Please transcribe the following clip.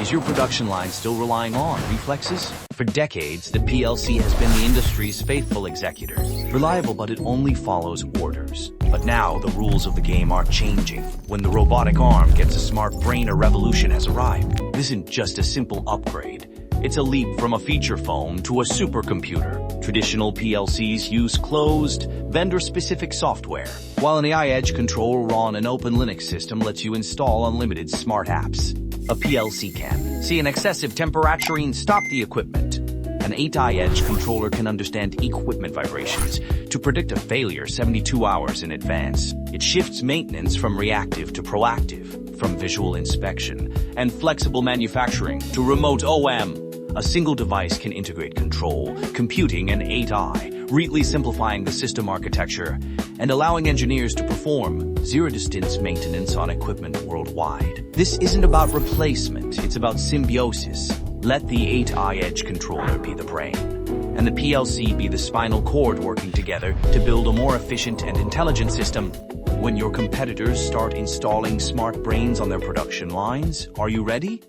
Is your production line still relying on reflexes? For decades, the PLC has been the industry's faithful executor. Reliable, but it only follows orders. But now the rules of the game are changing. When the robotic arm gets a smart brain, a revolution has arrived. This isn't just a simple upgrade. It's a leap from a feature phone to a supercomputer. Traditional PLCs use closed, vendor-specific software, while an AI edge controller on an open Linux system lets you install unlimited smart apps. A PLC can see an excessive temperature and stop the equipment. An 8i edge controller can understand equipment vibrations to predict a failure 72 hours in advance. It shifts maintenance from reactive to proactive, from visual inspection and flexible manufacturing to remote OM. A single device can integrate control, computing, and 8i, greatly simplifying the system architecture and allowing engineers to perform zero-distance maintenance on equipment worldwide. This isn't about replacement, it's about symbiosis. Let the 8i edge controller be the brain, and the PLC be the spinal cord working together to build a more efficient and intelligent system. When your competitors start installing smart brains on their production lines, are you ready?